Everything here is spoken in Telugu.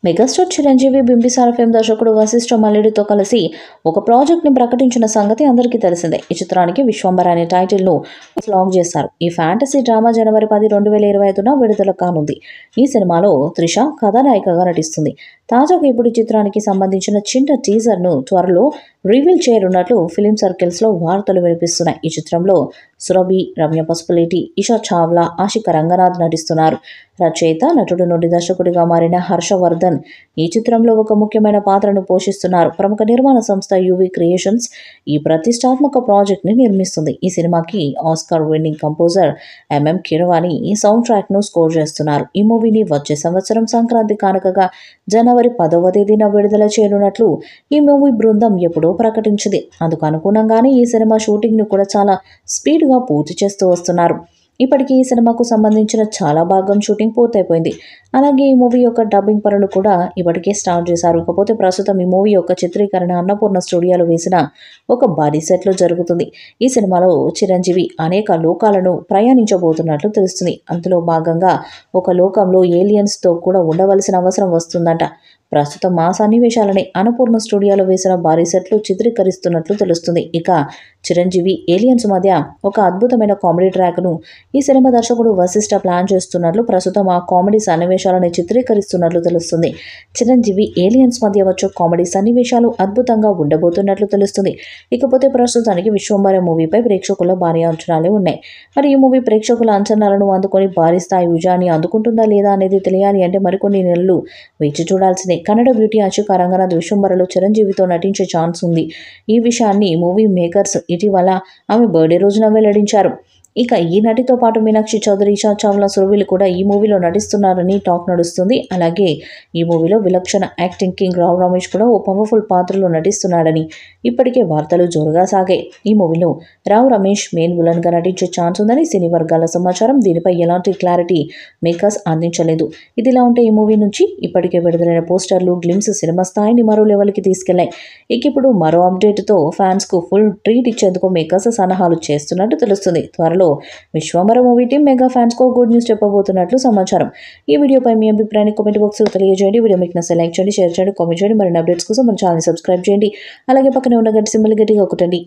మెగాస్టార్ చిరంజీవి బింబిసార ఫేమ్ దర్శకుడు వశిష్ఠ మల్లిడితో కలిసి ఒక ప్రాజెక్ట్ ని ప్రకటించిన సంగతి అందరికీ తెలిసిందే. ఈ చిత్రానికి విశ్వంబర అనే టైటిల్ ను లాంచ్ చేశారు. ఈ ఫ్యాంటసీ డ్రామా జనవరి 10, 2025న విడుదల కానుంది. ఈ సినిమాలో త్రిష కథానాయికగా నటిస్తుంది. తాజాగా ఇప్పుడు ఈ చిత్రానికి సంబంధించిన చిన్న టీజర్ ను త్వరలో రివీల్ చేయనున్నట్లు ఫిలిం సర్కిల్స్ లో వార్తలు వినిపిస్తున్నాయి. ఈ చిత్రంలో సురభి, రమ్య పసుపులేటి, ఇషా చావ్లా, ఆశిక రంగనాథ్ నటిస్తున్నారు. రచయిత, నటుడు నుండి దర్శకుడిగా మారిన హర్షవర్ధన్ ఈ చిత్రంలో ఒక ముఖ్యమైన పాత్రను పోషిస్తున్నారు. ప్రముఖ నిర్మాణ సంస్థ యువి క్రియేషన్స్ ఈ ప్రతిష్టాత్మక ప్రాజెక్ట్ ని నిర్మిస్తుంది. ఈ సినిమాకి Oscar winning composer MM Keeravani ఈ సౌండ్ ట్రాక్ ను స్కోర్ చేస్తున్నారు. ఈ మూవీని వచ్చే సంవత్సరం సంక్రాంతి కానుకగా జనవరి 10వ తేదీన విడుదల చేయనున్నట్లు ఈ మూవీ బృందం ఎప్పుడో ప్రకటించింది. అందుకు అనుగుణంగానే ఈ సినిమా షూటింగ్ ను కూడా చాలా స్పీడ్ గా పూర్తి చేస్తూ వస్తున్నారు. ఇప్పటికీ ఈ సినిమాకు సంబంధించిన చాలా భాగం షూటింగ్ పూర్తయిపోయింది. అలాగే ఈ మూవీ యొక్క డబ్బింగ్ పనులు కూడా ఇప్పటికే స్టార్ట్ చేశారు. ఇకపోతే ప్రస్తుతం ఈ మూవీ యొక్క చిత్రీకరణ అన్నపూర్ణ స్టూడియోలో వేసిన ఒక భారీ సెట్లో జరుగుతుంది. ఈ సినిమాలో చిరంజీవి అనేక లోకాలను ప్రయాణించబోతున్నట్లు తెలుస్తుంది. అందులో భాగంగా ఒక లోకంలో ఏలియన్స్ తో కూడా ఉండవలసిన అవసరం వస్తుందంట. ప్రస్తుతం ఆ సన్నివేశాలని అన్నపూర్ణ స్టూడియోలో వేసిన భారీ సెట్లు చిత్రీకరిస్తున్నట్లు తెలుస్తుంది. ఇక చిరంజీవి ఏలియన్స్ మధ్య ఒక అద్భుతమైన కామెడీ ట్రాక్ను ఈ సినిమా దర్శకుడు వశిష్ఠ ప్లాన్ చేస్తున్నట్లు, ప్రస్తుతం ఆ కామెడీ సన్నివేశాలను చిత్రీకరిస్తున్నట్లు తెలుస్తుంది. చిరంజీవి ఏలియన్స్ మధ్య వచ్చే కామెడీ సన్నివేశాలు అద్భుతంగా ఉండబోతున్నట్లు తెలుస్తుంది. ఇకపోతే ప్రస్తుతానికి విశ్వంబర మూవీపై ప్రేక్షకుల్లో భారీ అంచనాలే ఉన్నాయి. మరి ఈ మూవీ ప్రేక్షకుల అంచనాలను అందుకొని భారీ స్థాయి విజయాన్ని అందుకుంటుందా లేదా అనేది తెలియాలి అంటే మరికొన్ని నెలలు వేచి చూడాల్సిందే. కన్నడ బ్యూటీ ఆశిక రంగనాథ్ విశ్వంబరలో చిరంజీవితో నటించే ఛాన్స్ ఉంది. ఈ విషయాన్ని మూవీ మేకర్స్ ఇటీవల ఆమె బర్త్డే రోజున వెల్లడించారు. ఇక ఈ నటితో పాటు మీనాక్షి చౌదరి, ఇషా చావ్లా, సురభిలు కూడా ఈ మూవీలో నటిస్తున్నారని టాక్ నడుస్తుంది. అలాగే ఈ మూవీలో విలక్షణ యాక్టింగ్ కింగ్ రావు రమేష్ కూడా ఓ పవర్ఫుల్ పాత్రలో నటిస్తున్నాడని ఇప్పటికే వార్తలు జోరుగా సాగాయి. ఈ మూవీలో రావు రమేష్ మెయిన్ విలన్ గా నటించే ఛాన్స్ ఉందని సినీ వర్గాల సమాచారం. దీనిపై ఎలాంటి క్లారిటీ మేకర్స్ అందించలేదు. ఇదిలా ఉంటే ఈ మూవీ నుంచి ఇప్పటికే విడుదలైన పోస్టర్లు, గ్లిమ్స్ సినిమా స్థాయిని మరో లెవెల్కి తీసుకెళ్లాయి. ఇక ఇప్పుడు మరో అప్డేట్తో ఫ్యాన్స్ కు ఫుల్ ట్రీట్ ఇచ్చేందుకు మేకర్స్ సన్నాహాలు చేస్తున్నట్టు తెలుస్తుంది. త్వరలో Vishwambhara movie team mega fans కు గుడ్ న్యూస్ చెప్పబోతున్నట్లు సమాచారం. ఈ వీడియోపై మీ అభిప్రాయాన్ని కామెంట్ బాక్స్ లో తెలియజేయండి. వీడియో మీకు నచ్చితే లైక్ చేయండి, షేర్ చేయండి, కామెంట్ చేయండి. మరిన్ని అప్డేట్స్ కోసం మన ఛానల్ సబ్స్క్రైబ్ చేయండి. అలాగే పక్కనే ఉన్న గంట సింబల్ గట్టిగా కొట్టండి.